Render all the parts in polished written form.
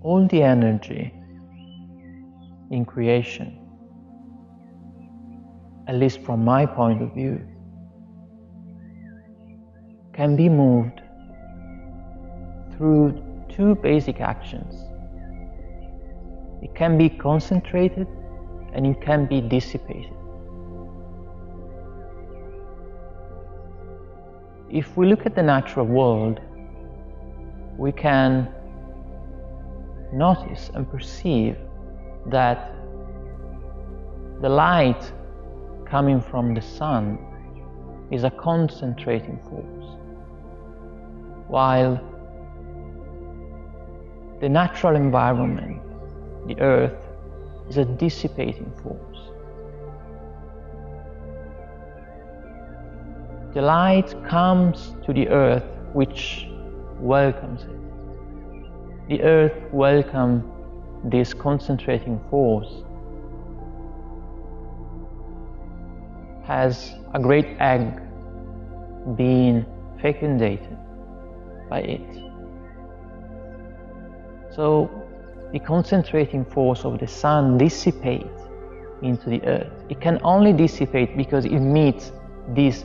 all the energy in creation, at least from my point of view, can be moved through two basic actions. It can be concentrated and it can be dissipated. If we look at the natural world, we can notice and perceive that the light coming from the sun is a concentrating force, while the natural environment, the earth, is a dissipating force. The light comes to the earth, which welcomes it. The earth welcomes this concentrating force, has a great egg being fecundated by it. So the concentrating force of the sun dissipates into the earth. It can only dissipate because it meets this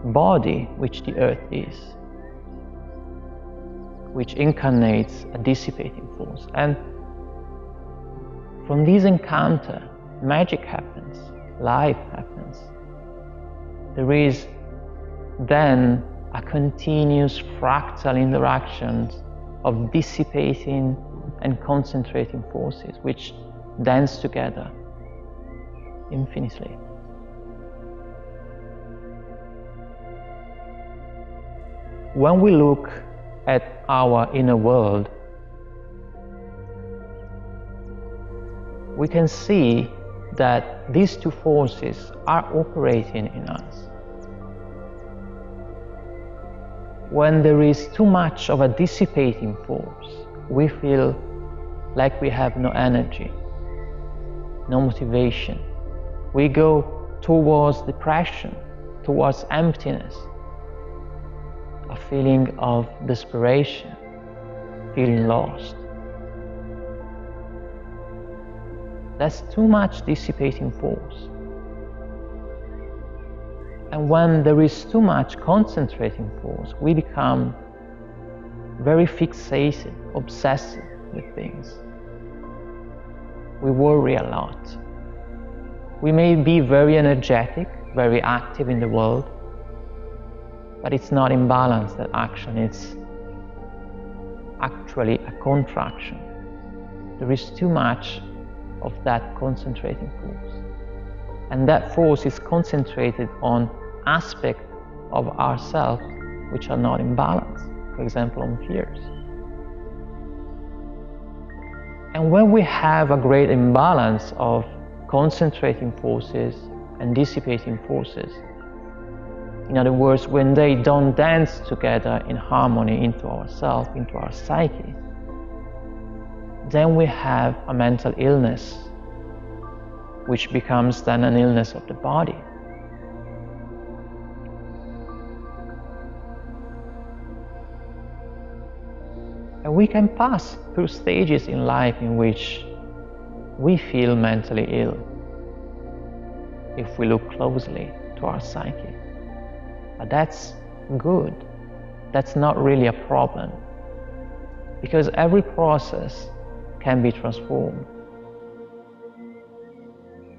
body which the earth is, which incarnates a dissipating force. And from this encounter, magic happens, life happens. There is then a continuous fractal interaction of dissipating and concentrating forces which dance together infinitely. When we look at our inner world, we can see that these two forces are operating in us. When there is too much of a dissipating force, we feel like we have no energy, no motivation. We go towards depression, towards emptiness, a feeling of desperation, feeling lost. That's too much dissipating force. And when there is too much concentrating force, we become very fixated, obsessive with things. We worry a lot. We may be very energetic, very active in the world, but it's not in balance, that action. It's actually a contraction. There is too much of that concentrating force. And that force is concentrated on aspects of ourselves which are not in balance, for example, on fears. And when we have a great imbalance of concentrating forces and dissipating forces, in other words, when they don't dance together in harmony into ourselves, into our psyche, then we have a mental illness, which becomes then an illness of the body. And we can pass through stages in life in which we feel mentally ill, if we look closely to our psyche. But that's good. That's not really a problem, because every process can be transformed.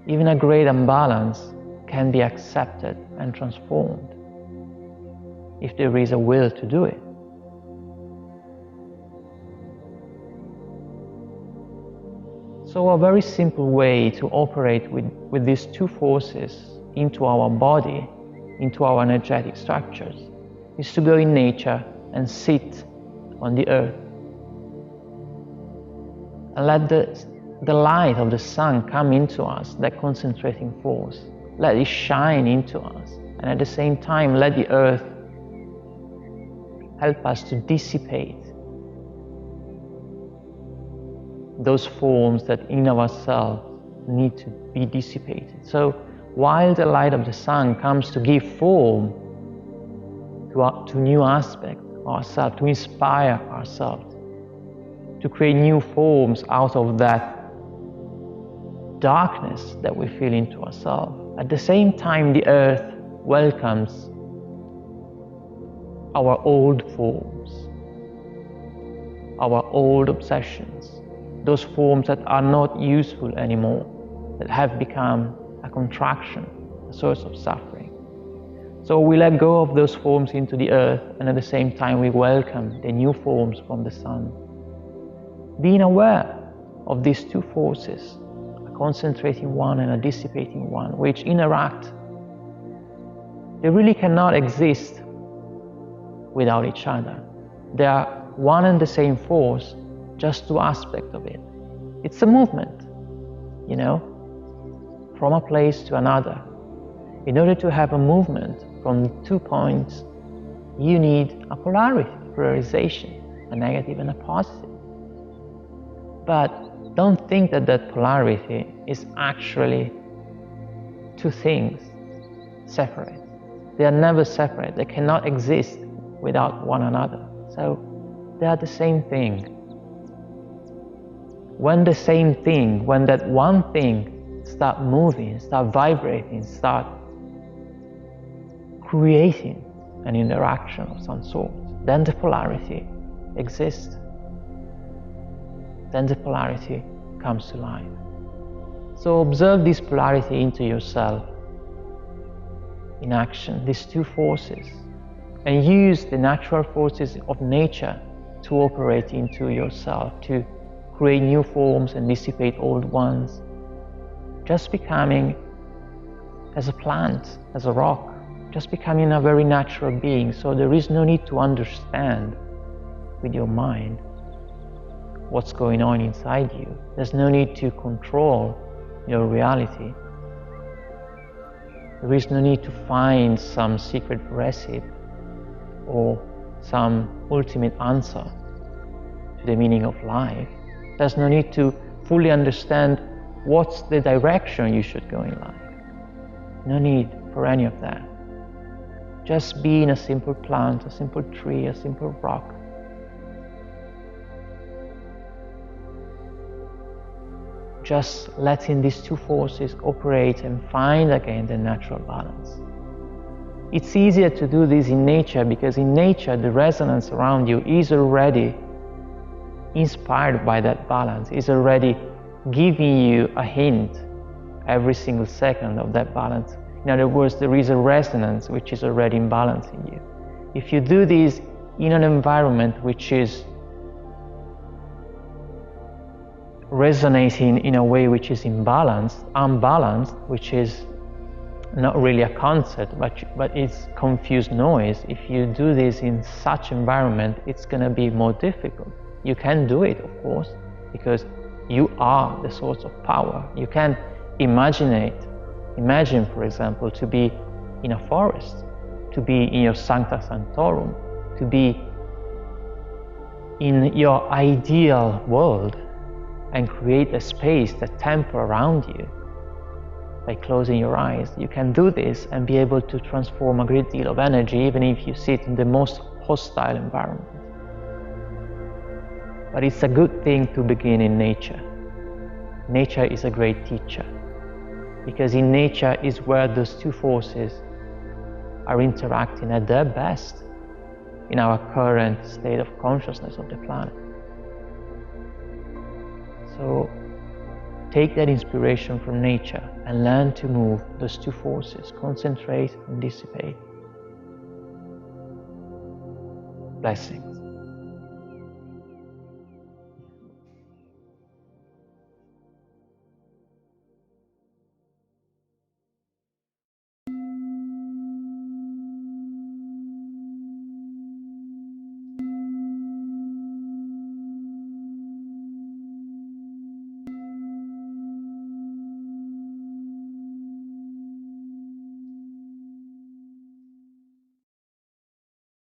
Even a great imbalance can be accepted and transformed if there is a will to do it. So a very simple way to operate with these two forces into our body, into our energetic structures, is to go in nature and sit on the earth and let the light of the sun come into us, that concentrating force. Let it shine into us, and at the same time let the earth help us to dissipate those forms that in ourselves need to be dissipated. So while the light of the sun comes to give form to new aspects of ourselves, to inspire ourselves, to create new forms out of that darkness that we feel into ourselves. At the same time, the earth welcomes our old forms, our old obsessions, those forms that are not useful anymore, that have become a contraction, a source of suffering. So we let go of those forms into the earth, and at the same time we welcome the new forms from the sun. Being aware of these two forces, a concentrating one and a dissipating one, which interact, they really cannot exist without each other. They are one and the same force, just two aspects of it. It's a movement, you know, from a place to another. In order to have a movement from 2 points, you need a polarization, a negative and a positive. But don't think that that polarity is actually two things separate. They are never separate. They cannot exist without one another. So they are the same thing. When the same thing, when that one thing start moving, start vibrating, start creating an interaction of some sort, then the polarity exists. Then the polarity comes to life. So observe this polarity into yourself in action, these two forces, and use the natural forces of nature to operate into yourself, to create new forms and dissipate old ones. Just becoming as a plant, as a rock, just becoming a very natural being. So there is no need to understand with your mind what's going on inside you. There's no need to control your reality. There is no need to find some secret recipe or some ultimate answer to the meaning of life. There's no need to fully understand what's the direction you should go in life. No need for any of that. Just being a simple plant, a simple tree, a simple rock. Just letting these two forces operate and find again the natural balance. It's easier to do this in nature because in nature the resonance around you is already inspired by that balance, is already giving you a hint every single second of that balance. In other words, there is a resonance which is already in balance in you. If you do this in an environment which is resonating in a way which is unbalanced, which is not really a concept, but it's confused noise. If you do this in such environment, it's going to be more difficult. You can do it, of course, because you are the source of power. You can imagine, for example, to be in a forest, to be in your Sancta Sanctorum, to be in your ideal world and create a space, the temple around you. By closing your eyes, you can do this and be able to transform a great deal of energy, even if you sit in the most hostile environment. But it's a good thing to begin in nature. Nature is a great teacher, because in nature is where those two forces are interacting at their best in our current state of consciousness of the planet. So take that inspiration from nature and learn to move those two forces, concentrate and dissipate. Blessings.